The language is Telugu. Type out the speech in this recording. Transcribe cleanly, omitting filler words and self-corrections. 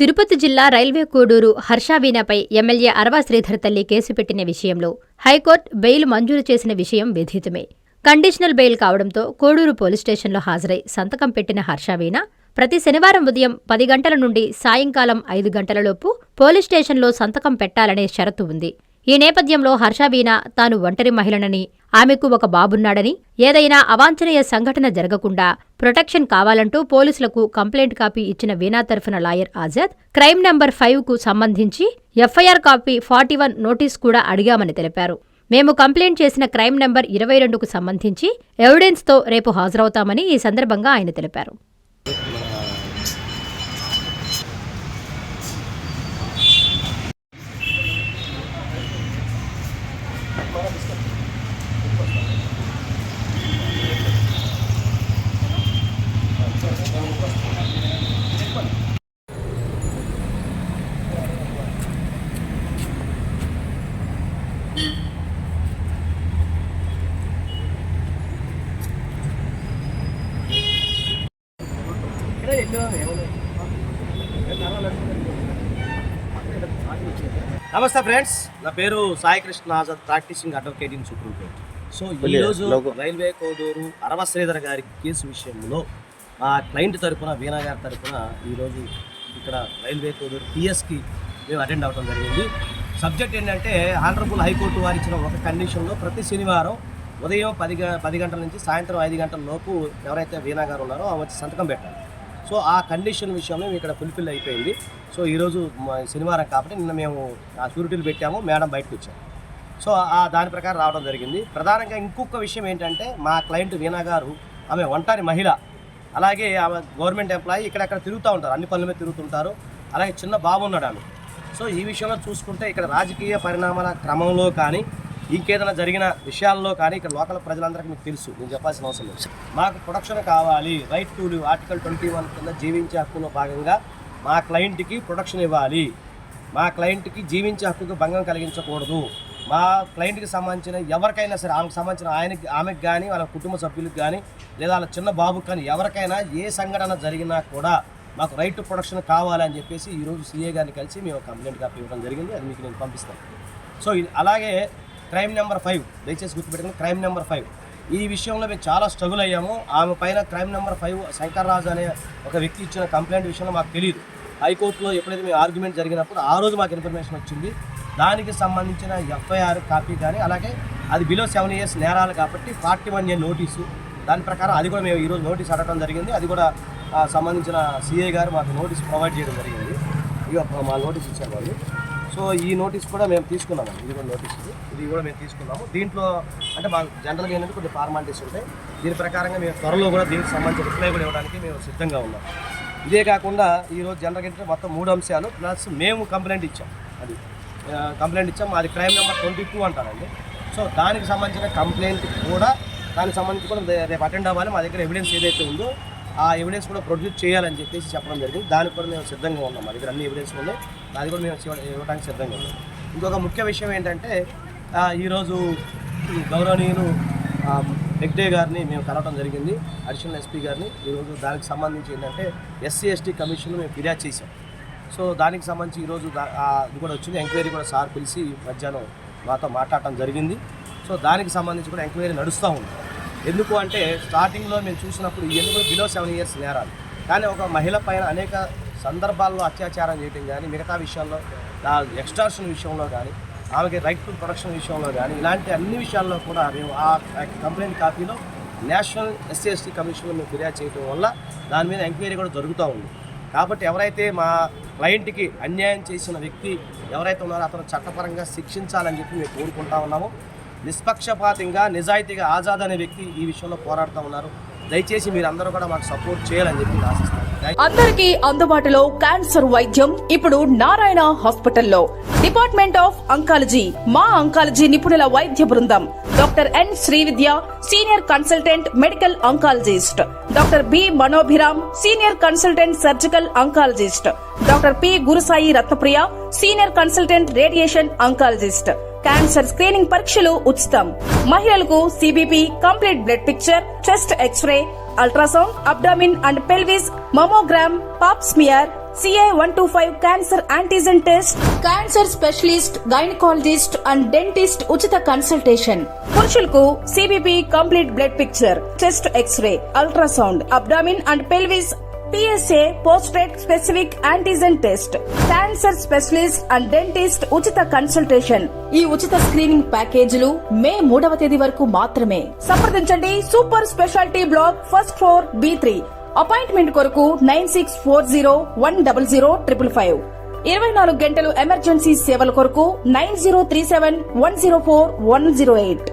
తిరుపతి జిల్లా రైల్వే కోడూరు హర్షవీణపై ఎమ్మెల్యే అరవ శ్రీధర్ తల్లి కేసు పెట్టిన విషయంలో హైకోర్టు బెయిల్ మంజూరు చేసిన విషయం విదితమే. కండిషనల్ బెయిల్ కావడంతో కోడూరు పోలీస్ స్టేషన్లో హాజరై సంతకం పెట్టిన హర్షవీణ ప్రతి శనివారం ఉదయం 10 గంటల నుండి సాయంకాలం 5 గంటలలోపు పోలీస్ స్టేషన్లో సంతకం పెట్టాలనే షరతు ఉంది. ఈ నేపథ్యంలో హర్షవీణ తాను ఒంటరి మహిళనని, ఆమెకు ఒక బాబున్నాడని, ఏదైనా అవాంఛనీయ సంఘటన జరగకుండా ప్రొటెక్షన్ కావాలంటూ పోలీసులకు కంప్లైంట్ కాపీ ఇచ్చిన వీణా తరఫున లాయర్ ఆజాద్ క్రైమ్ నంబర్ 5కు సంబంధించి ఎఫ్ఐఆర్ కాపీ 41 నోటీస్ కూడా అడిగామని తెలిపారు. మేము కంప్లైంట్ చేసిన క్రైమ్ నంబర్ 22కు సంబంధించి ఎవిడెన్స్తో రేపు హాజరవుతామని ఈ సందర్భంగా ఆయన తెలిపారు. నమస్తే ఫ్రెండ్స్, నా పేరు Sai Krishna Azad, practising advocate in Supreme Court. So ఈరోజు రైల్వే కోడూరు అరవ శ్రీధర్ గారి కేసు విషయంలో మా క్లయింట్ తరఫున వీణా గారి తరఫున ఈరోజు ఇక్కడ రైల్వే కోడూరు పిఎస్కి మేము అటెండ్ అవ్వడం జరిగింది. సబ్జెక్ట్ ఏంటంటే ఆనరబుల్ హైకోర్టు వారు ఇచ్చిన ఒక కండిషన్లో ప్రతి శనివారం ఉదయం 10 గంటల నుంచి సాయంత్రం 5 గంటల లోపు ఎవరైతే వీణా గారు ఉన్నారో ఆ వచ్చి సంతకం పెట్టాలి. సో ఆ కండిషన్ విషయంలో ఇక్కడ ఫుల్ఫిల్ అయిపోయింది. సో ఈరోజు శనివారం కాబట్టి నిన్న మేము ఆ షూరిటీలు పెట్టాము, మేడం బయటకు వచ్చాము. సో దాని ప్రకారం రావడం జరిగింది. ప్రధానంగా ఇంకొక విషయం ఏంటంటే మా క్లయింట్ వీణా గారు ఆమె ఒంటరి మహిళ, అలాగే ఆమె గవర్నమెంట్ ఎంప్లాయీ, ఇక్కడక్కడ తిరుగుతూ ఉంటారు, అన్ని పనుల మీద తిరుగుతుంటారు, అలాగే చిన్న బాబు ఉన్నాడు ఆమె. సో ఈ విషయంలో చూసుకుంటే ఇక్కడ రాజకీయ పరిణామాల క్రమంలో కానీ ఇంకేదైనా జరిగిన విషయాల్లో కానీ ఇక్కడ లోకల్ ప్రజలందరికీ మీకు తెలుసు, నేను చెప్పాల్సిన అవసరం లేదు. మాకు ప్రొటెక్షన్ కావాలి, రైట్ టు లివ్ ఆర్టికల్ 21 కింద జీవించే హక్కులో భాగంగా మా క్లయింట్కి ప్రొటెక్షన్ ఇవ్వాలి. మా క్లయింట్కి జీవించే హక్కుకు భంగం కలిగించకూడదు. మా క్లయింట్కి సంబంధించిన ఎవరికైనా సరే, ఆమెకు సంబంధించిన ఆమెకు కానీ వాళ్ళ కుటుంబ సభ్యులకు కానీ లేదా వాళ్ళ చిన్న బాబుకి కానీ ఎవరికైనా ఏ సంఘటన జరిగినా కూడా మాకు రైట్ టు ప్రొటెక్షన్ కావాలని చెప్పేసి ఈరోజు సీఏ గారిని కలిసి మేము కంప్లైంట్ కాపీ ఇవ్వడం జరిగింది. అది మీకు నేను పంపిస్తాను. సో అలాగే క్రైమ్ నెంబర్ 5, దయచేసి గుర్తుపెట్టుకుని క్రైమ్ నెంబర్ 5 ఈ విషయంలో మేము చాలా స్ట్రగుల్ అయ్యాము. ఆమె పైన క్రైమ్ నెంబర్ 5 శంకర్రాజు అనే ఒక వ్యక్తి ఇచ్చిన కంప్లైంట్ విషయంలో మాకు తెలియదు. హైకోర్టులో ఎప్పుడైతే మేము ఆర్గ్యుమెంట్ జరిగినప్పుడు ఆ రోజు మాకు ఇన్ఫర్మేషన్ వచ్చింది. దానికి సంబంధించిన ఎఫ్ఐఆర్ కాపీ కానీ, అలాగే అది బిలో 7 years నేరాలు కాబట్టి 41A నోటీసు, దాని ప్రకారం అది కూడా మేము ఈరోజు నోటీస్ అడగడం జరిగింది. అది కూడా సంబంధించిన సిఐ గారు మాకు నోటీస్ ప్రొవైడ్ చేయడం జరిగింది. ఇక మా నోటీస్ ఇచ్చారు వాళ్ళు. సో ఈ నోటీస్ కూడా మేము తీసుకున్నాము. ఇది కూడా నోటీస్, ఇది కూడా మేము తీసుకున్నాము. దీంట్లో అంటే మాకు జనరల్గా ఏంటంటే కొన్ని ఫార్మాలిటీస్ ఉంటాయి. దీని ప్రకారంగా మేము త్వరలో కూడా దీనికి సంబంధించిన రిప్లై కూడా ఇవ్వడానికి మేము సిద్ధంగా ఉన్నాం. ఇదే కాకుండా ఈరోజు జనరల్గా ఏంటంటే మొత్తం 3 అంశాలు ప్లస్ మేము కంప్లైంట్ ఇచ్చాం. అది కంప్లైంట్ ఇచ్చాం, అది క్రైమ్ నెంబర్ 22 అంటారండి. సో దానికి సంబంధించిన కంప్లైంట్ కూడా, దానికి సంబంధించి కూడా రేపు అటెండ్ అవ్వాలి. మా దగ్గర ఎవిడెన్స్ ఏదైతే ఉందో ఆ ఎవిడెన్స్ కూడా ప్రొడ్యూస్ చేయాలని చెప్పేసి చెప్పడం జరిగింది. దానికి కూడా మేము సిద్ధంగా ఉన్నాం. మా దగ్గర అన్ని ఎవిడెన్స్ ఉన్నాయి, అది కూడా మేము ఇవ్వడానికి సిద్ధంగా ఉన్నాం. ఇంకొక ముఖ్య విషయం ఏంటంటే ఈరోజు గౌరవనీయులు హెగ్డే గారిని మేము కలవడం జరిగింది, అడిషనల్ ఎస్పీ గారిని. ఈరోజు దానికి సంబంధించి ఏంటంటే SC/ST కమిషన్లో మేము ఫిర్యాదు చేసాం. సో దానికి సంబంధించి ఈరోజు ఇది కూడా వచ్చింది. ఎంక్వైరీ కూడా సార్ పిలిచి మధ్యాహ్నం మాతో మాట్లాడటం జరిగింది. సో దానికి సంబంధించి కూడా ఎంక్వైరీ నడుస్తూ ఉంది. ఎందుకు అంటే స్టార్టింగ్లో మేము చూసినప్పుడు ఇవన్నీ కూడా బిలో 7 years నేరాలు, కానీ ఒక మహిళ పైన అనేక సందర్భాల్లో అత్యాచారం చేయడం కానీ, మిగతా విషయాల్లో ఎక్స్టార్షన్ విషయంలో కానీ, ఆమెకి రైట్ టు ప్రొటెక్షన్ విషయంలో కానీ, ఇలాంటి అన్ని విషయాల్లో కూడా మేము ఆ కంప్లైంట్ కాపీలో నేషనల్ SC/ST కమిషన్లో మేము ఫిర్యాదు చేయడం వల్ల దాని మీద ఎంక్వైరీ కూడా జరుగుతూ ఉంది. కాబట్టి ఎవరైతే మా క్లయింట్కి అన్యాయం చేసిన వ్యక్తి ఎవరైతే ఉన్నారో అతను చట్టపరంగా శిక్షించాలని చెప్పి మేము కోరుకుంటా ఉన్నాము. నిష్పక్షపాతంగా నిజాయితీగా ఆజాద్ అనే వ్యక్తి ఈ విషయంలో పోరాడుతూ ఉన్నారు. దయచేసి మీరు అందరూ కూడా మాకు సపోర్ట్ చేయాలని చెప్పి ఆశిస్తాను. అందరికీ అందుబాటులో క్యాన్సర్ వైద్యం ఇప్పుడు నారాయణ హాస్పిటల్లో. డిపార్ట్మెంట్ ఆఫ్ అంకాలజీ, మా అంకాలజీ నిపుణుల వైద్య బృందం. Doctor N Srividya, senior consultant medical oncologist. Doctor B Manobhiram, senior consultant surgical oncologist. Doctor P Gurusai Ratnapriya, senior consultant radiation oncologist. Cancer screening పరీక్షలు ఉచితం. మహిళలకు CBP, complete blood picture, chest x-ray, ultrasound, abdomen and pelvis, mammogram, pap smear, CA 125 cancer antigen test, cancer specialist, gynaecologist and dentist ఉచిత కన్సల్టేషన్. పురుషులకు CBP complete blood picture, chest x-ray, ultrasound, abdomen and pelvis, PSA పోస్ట్రేట్ specific antigen test, cancer specialist and dentist ఉచిత కన్సల్టేషన్. ఈ ఉచిత స్క్రీనింగ్ ప్యాకేజీలు మే 3వ తేదీ వరకు మాత్రమే. సంప్రదించండి super speciality block first floor B3. Appointment కొరకు 9640100555. 24 గంటలు ఎమర్జెన్సీ సేవల కొరకు 9037104108.